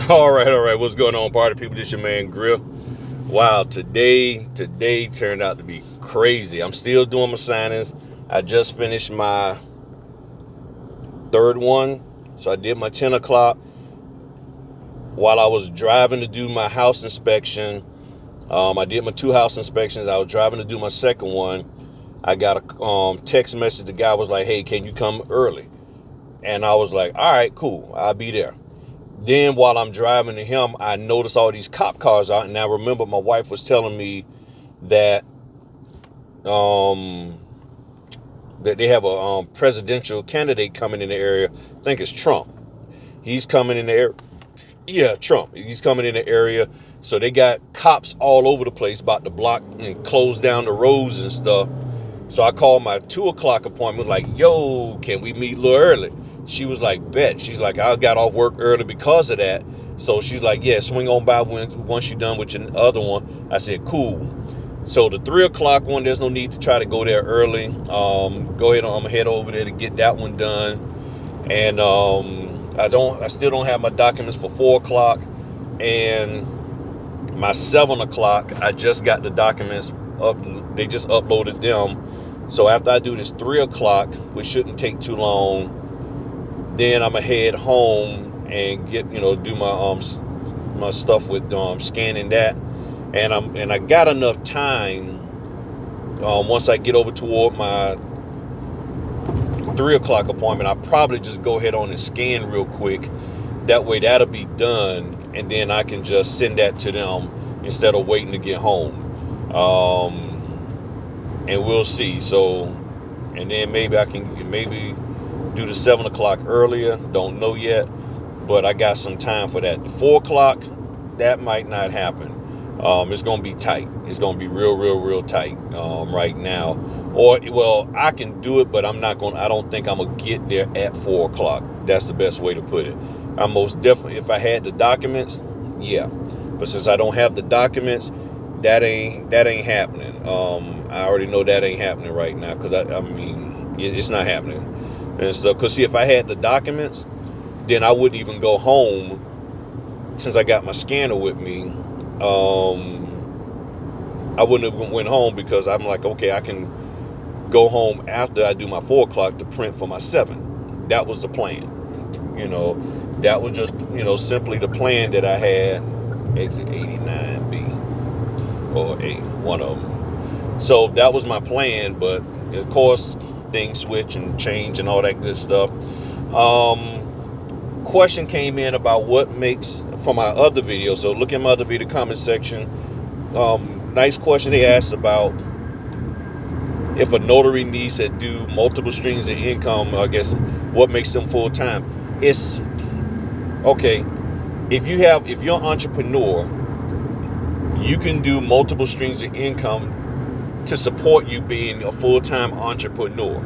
All right. What's going on, party people? This your man Grill. Wow, today turned out to be crazy. I'm still doing my signings. I just finished my third one, so I did my 10 o'clock while I was driving to do my house inspection. I did my two house inspections. I was driving to do my second one. I got a text message. The guy was like, "Hey, can you come early?" And I was like, "All right, cool. I'll be there." Then while I'm driving to him, I noticed all these cop cars out, and I remember my wife was telling me that um, that they have a presidential candidate coming in the area. I think it's Trump. He's coming in the area. Yeah, Trump. He's coming in the area. So they got cops all over the place about to block and close down the roads and stuff. So I called my 2 o'clock appointment, like, "Yo, can we meet a little early?" She was like, "Bet." She's like, "I got off work early because of that." So she's like, "Yeah, swing on by once you're done with your other one." I said, "Cool." So the 3 o'clock one, there's no need to try to go there early. Go ahead, I'm gonna head over there to get that one done. And I still don't have my documents for 4 o'clock, and my 7 o'clock. I just got the documents up. They just uploaded them. So after I do this 3 o'clock, which shouldn't take too long, then I'm gonna head home and do my stuff with scanning that, and I got enough time. Once I get over toward my 3 o'clock appointment, I'll probably just go ahead on and scan real quick. That way that'll be done, and then I can just send that to them instead of waiting to get home. And we'll see. So, and then maybe I can do the 7 o'clock earlier. Don't know yet, but I got some time for that. The 4 o'clock, that might not happen. It's gonna be tight. It's gonna be real tight right now. Or well, I can do it, but I don't think I'm gonna get there at 4 o'clock. That's the best way to put it. I'm most definitely, if I had the documents, yeah. But since I don't have the documents, that ain't happening. I already know that ain't happening right now because I mean it's not happening. And so, cause see, if I had the documents, then I wouldn't even go home since I got my scanner with me. I wouldn't have went home because I'm like, okay, I can go home after I do my 4 o'clock to print for my 7. That was the plan. You know, that was just simply the plan that I had. Exit 89B or A, one of them. So that was my plan, but of course things switch and change and all that good stuff. Question came in about what makes for my other video. So look at my other video comment section. Nice question they asked about if a notary needs to do multiple streams of income. I guess what makes them full time. It's okay. If you're an entrepreneur, you can do multiple streams of income to support you being a full-time entrepreneur.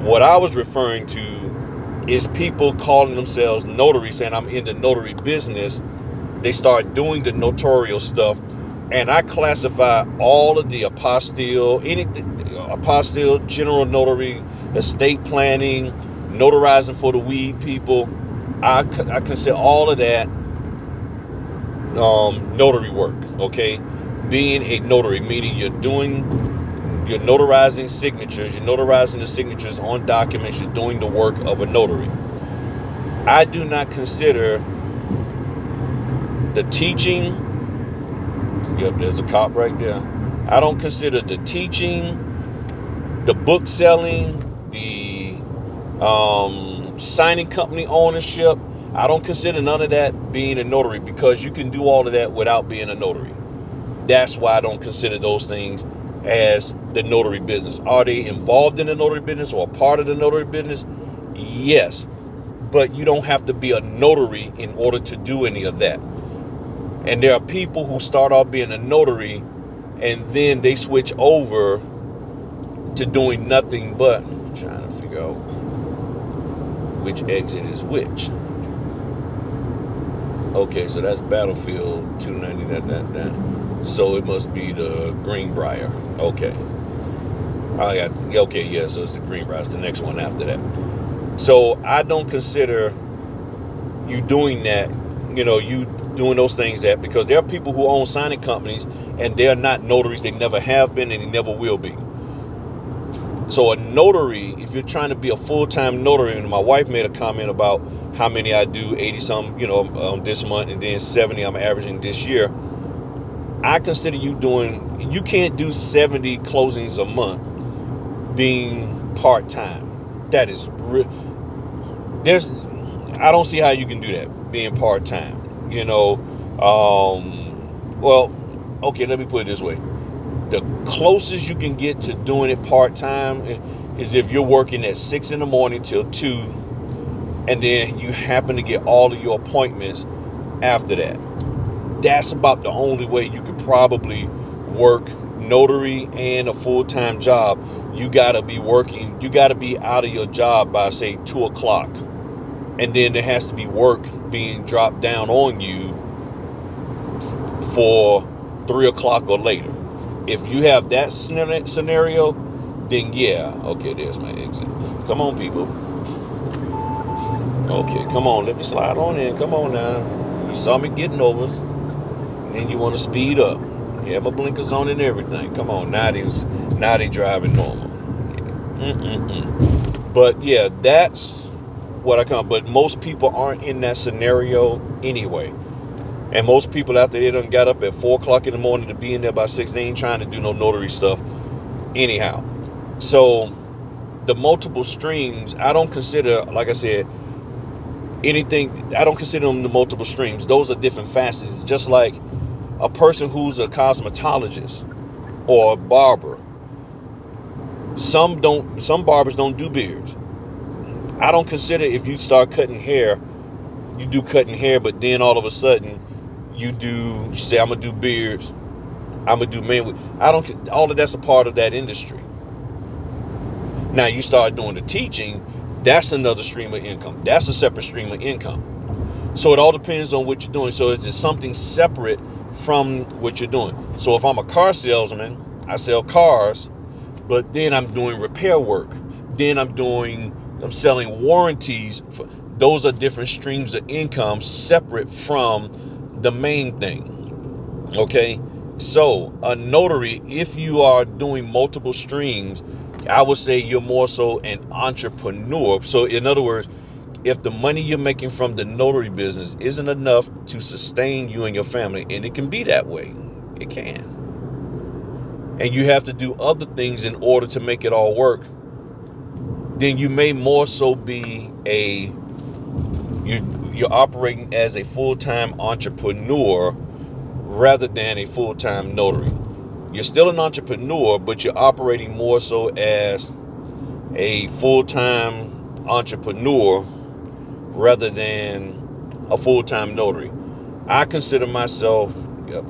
What I was referring to is people calling themselves notaries, saying I'm in the notary business. They start doing the notarial stuff, and I classify all of the apostille, general notary, estate planning, notarizing for the weed people. I consider all of that notary work. Okay, being a notary, meaning you're notarizing signatures, you're notarizing the signatures on documents, you're doing the work of a notary. I do not consider the teaching. Yep, there's a cop right there. I don't consider the teaching, the book selling, the signing company ownership. I don't consider none of that being a notary because you can do all of that without being a notary. That's why I don't consider those things as the notary business. Are they involved in the notary business or a part of the notary business? Yes. But you don't have to be a notary in order to do any of that. And there are people who start off being a notary and then they switch over to doing nothing but trying to figure out which exit is which. Okay, so that's Battlefield 290. So it must be the Greenbrier. Okay. Okay, yeah, so it's the Greenbrier. It's the next one after that. So I don't consider you doing that you doing those things that, because there are people who own signing companies and they're not notaries. They never have been and they never will be. So a notary, if you're trying to be a full-time notary, and my wife made a comment about how many I do, 80 some, this month, and then 70 I'm averaging this year. I consider you can't do 70 closings a month being part-time. That is, I don't see how you can do that being part-time. Well, okay, let me put it this way. The closest you can get to doing it part-time is if you're working at 6 in the morning till 2, and then you happen to get all of your appointments after that. That's about the only way you could probably work notary and a full-time job. You got to be out of your job by, say, 2 o'clock. And then there has to be work being dropped down on you for 3 o'clock or later. If you have that scenario, then yeah, okay, there's my exit. Come on, people. Okay, come on, let me slide on in. Come on now. You saw me getting over, and then you want to speed up. Okay, have my blinkers on and everything. Come on, now they driving normal. But yeah, that's what I come. But most people aren't in that scenario anyway. And most people after they done got up at 4 o'clock in the morning to be in there by 6, they ain't trying to do no notary stuff anyhow. So the multiple streams, I don't consider, like I said, I don't consider them the multiple streams. Those are different facets. Just like a person who's a cosmetologist or a barber. Some barbers don't do beards. I don't consider, if you start cutting hair, you do cutting hair, but then all of a sudden you say, I'm gonna do beards, I'm gonna do men. All of that's a part of that industry. Now you start doing the teaching, that's another stream of income. That's a separate stream of income. So it all depends on what you're doing. So it's just something separate from what you're doing. So if I'm a car salesman, I sell cars, but then I'm doing repair work. Then I'm selling warranties. Those are different streams of income separate from the main thing. Okay? So a notary, if you are doing multiple streams, I would say you're more so an entrepreneur. So in other words, if the money you're making from the notary business isn't enough to sustain you and your family, and it can be that way, it can, and you have to do other things in order to make it all work, then you may more so be you're operating as a full-time entrepreneur rather than a full-time notary. You're still an entrepreneur, but you're operating more so as a full-time entrepreneur rather than a full-time notary. I consider myself,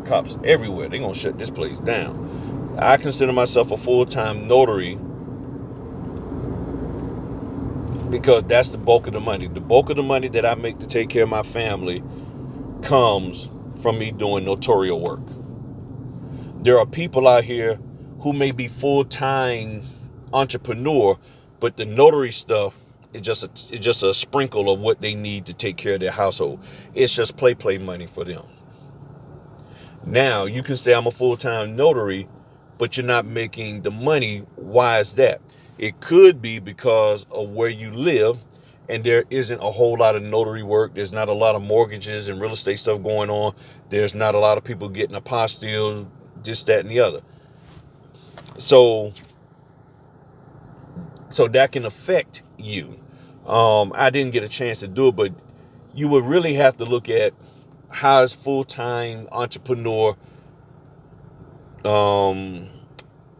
cops everywhere, they're gonna shut this place down. I consider myself a full-time notary because that's the bulk of the money. The bulk of the money that I make to take care of my family comes from me doing notarial work. There are people out here who may be full-time entrepreneur, but the notary stuff is just a sprinkle of what they need to take care of their household. It's just play money for them. Now, you can say I'm a full-time notary, but you're not making the money. Why is that? It could be because of where you live, and there isn't a whole lot of notary work. There's not a lot of mortgages and real estate stuff going on. There's not a lot of people getting apostilles, this, that, and the other. So that can affect you. I didn't get a chance to do it, but you would really have to look at how is full-time entrepreneur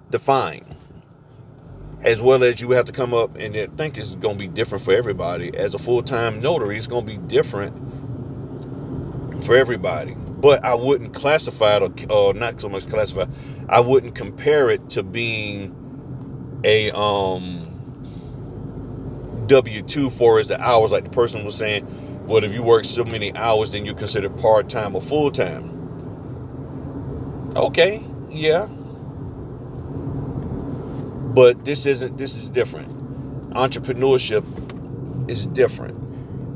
defined, as well as you have to come up, and I think it's going to be different for everybody. As a full-time notary, it's going to be different for everybody. But I wouldn't classify it, or not so much classify, I wouldn't compare it to being a W-2 for as the hours, like the person was saying, well, if you work so many hours, then you're considered part-time or full-time. Okay, yeah. But this is different. Entrepreneurship is different.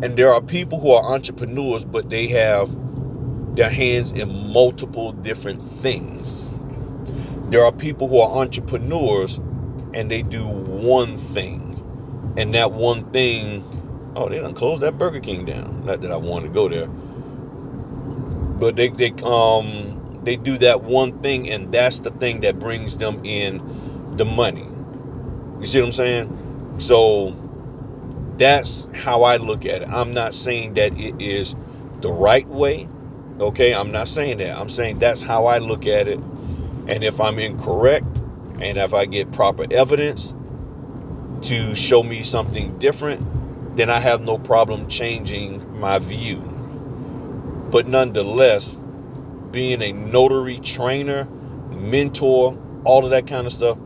And there are people who are entrepreneurs, but they have their hands in multiple different things. There are people who are entrepreneurs and they do one thing. And that one thing, oh, they done closed that Burger King down. Not that I wanted to go there. But they do that one thing, and that's the thing that brings them in the money. You see what I'm saying? So that's how I look at it. I'm not saying that it is the right way. Okay, I'm not saying that. I'm saying that's how I look at it. And if I'm incorrect, and if I get proper evidence to show me something different, then I have no problem changing my view. But nonetheless, being a notary trainer, mentor, all of that kind of stuff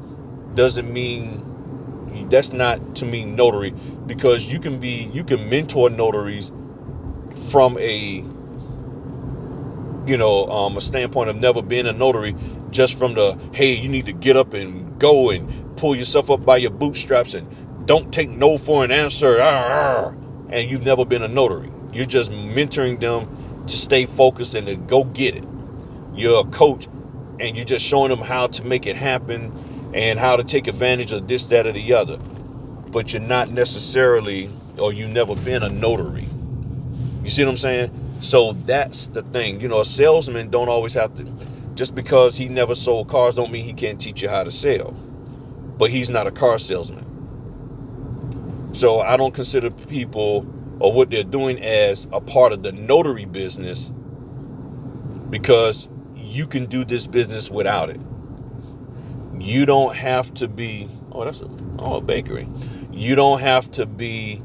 doesn't mean, that's not to me notary, because you can mentor notaries from a a standpoint of never being a notary, just from the, hey, you need to get up and go and pull yourself up by your bootstraps and don't take no for an answer, and you've never been a notary. You're just mentoring them to stay focused and to go get it. You're a coach, and you're just showing them how to make it happen and how to take advantage of this, that, or the other. But you're not necessarily, or you've never been a notary. You see what I'm saying? So that's the thing. A salesman don't always have to, just because he never sold cars don't mean he can't teach you how to sell. But he's not a car salesman. So I don't consider people or what they're doing as a part of the notary business, because you can do this business without it. You don't have to be, a bakery. You don't have to be,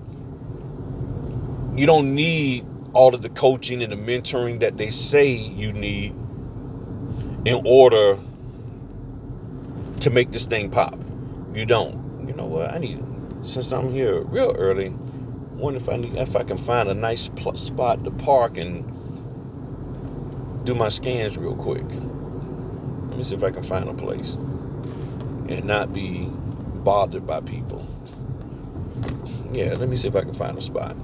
you don't need all of the coaching and the mentoring that they say you need in order to make this thing pop. You don't. You know what? Since I'm here real early, wonder if I can find a nice spot to park and do my scans real quick. Let me see if I can find a place and not be bothered by people. Yeah, let me see if I can find a spot.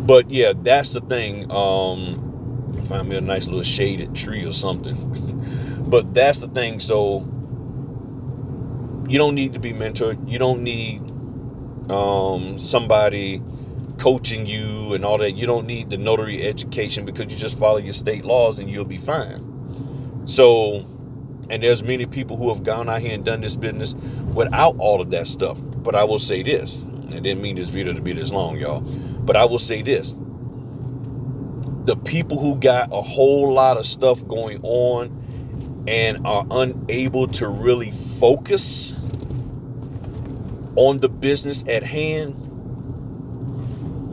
But yeah, that's the thing. Find me a nice little shaded tree or something. But that's the thing. So you don't need to be mentored. You don't need somebody coaching you and all that. You don't need the notary education, because you just follow your state laws and you'll be fine. So, and there's many people who have gone out here and done this business without all of that stuff. But I will say this, I didn't mean this video to be this long, y'all, but I will say this: the people who got a whole lot of stuff going on and are unable to really focus on the business at hand,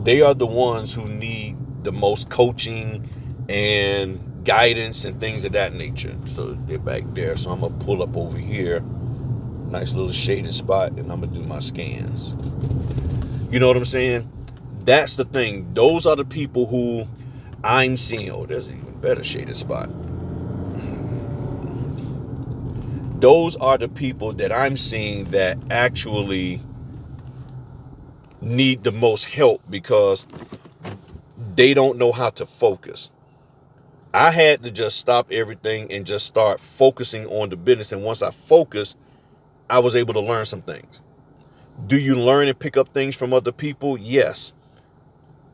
they are the ones who need the most coaching and guidance and things of that nature. So they're back there. So I'm going to pull up over here. Nice little shaded spot. And I'm going to do my scans. You know what I'm saying? That's the thing. Those are the people who I'm seeing. Oh, there's an even better shaded spot. Those are the people that I'm seeing that actually need the most help, because they don't know how to focus. I had to just stop everything and just start focusing on the business. And once I focused, I was able to learn some things. Do you learn and pick up things from other people? Yes.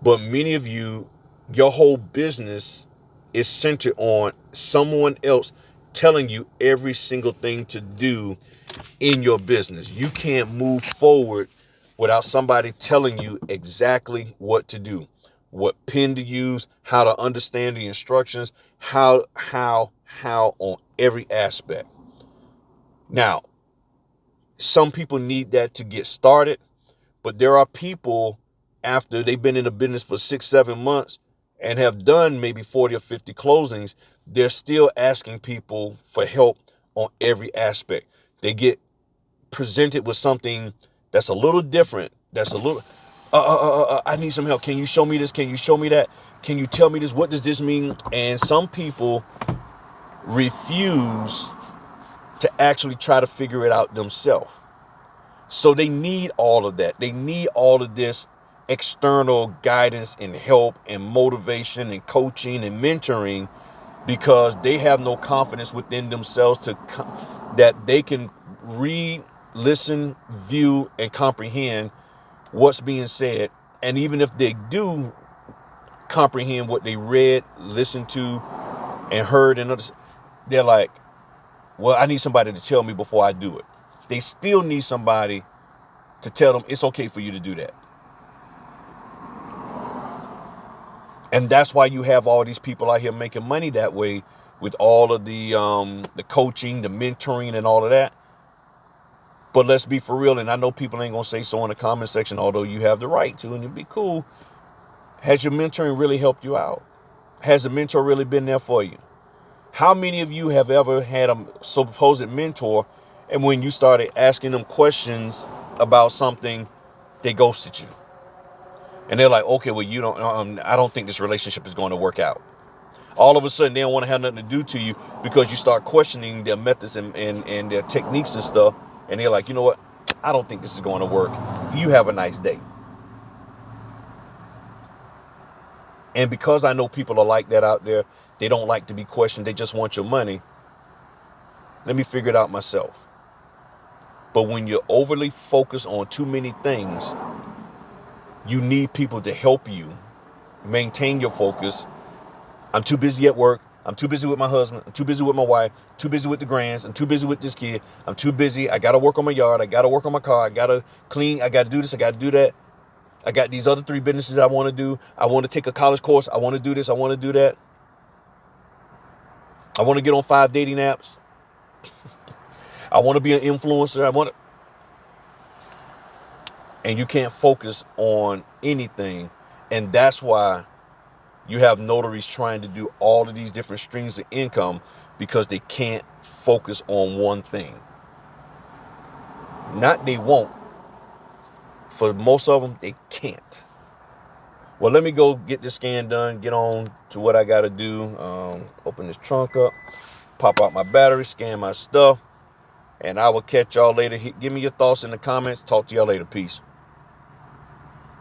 But many of you, your whole business is centered on someone else telling you every single thing to do in your business. You can't move forward without somebody telling you exactly what to do, what pen to use, how to understand the instructions, how on every aspect. Now, some people need that to get started, but there are people, after they've been in the business for 6-7 months and have done maybe 40 or 50 closings, they're still asking people for help on every aspect. They get presented with something that's a little different, that's a little, I need some help. Can you show me this? Can you show me that? Can you tell me this? What does this mean? And some people refuse to actually try to figure it out themselves. So they need all of that. They need all of this. external guidance and help and motivation and coaching and mentoring, because they have no confidence within themselves that they can read, listen, view, and comprehend what's being said. And even if they do comprehend what they read, listened to, and heard, and understand, they're like, well, I need somebody to tell me before I do it. They still need somebody to tell them it's okay for you to do that. And that's why you have all these people out here making money that way, with all of the coaching, the mentoring, and all of that. But let's be for real, and I know people ain't gonna say so in the comment section, although you have the right to, and it'd be cool. Has your mentoring really helped you out? Has a mentor really been there for you? How many of you have ever had a supposed mentor, and when you started asking them questions about something, they ghosted you? And they're like, okay, well, I don't think this relationship is going to work out. All of a sudden, they don't want to have nothing to do to you because you start questioning their methods and their techniques and stuff. And they're like, you know what? I don't think this is going to work. You have a nice day. And because I know people are like that out there, they don't like to be questioned. They just want your money. Let me figure it out myself. But when you're overly focused on too many things, you need people to help you maintain your focus. I'm too busy at work. I'm too busy with my husband. I'm too busy with my wife. Too busy with the grands. I'm too busy with this kid. I'm too busy. I got to work on my yard. I got to work on my car. I got to clean. I got to do this. I got to do that. I got these other 3 businesses I want to do. I want to take a college course. I want to do this. I want to do that. I want to get on 5 dating apps. I want to be an influencer. And you can't focus on anything. And that's why you have notaries trying to do all of these different streams of income, because they can't focus on one thing. Not they won't. For most of them, they can't. Well, let me go get this scan done, get on to what I got to do. Open this trunk up, pop out my battery, scan my stuff, and I will catch y'all later. Give me your thoughts in the comments. Talk to y'all later. Peace.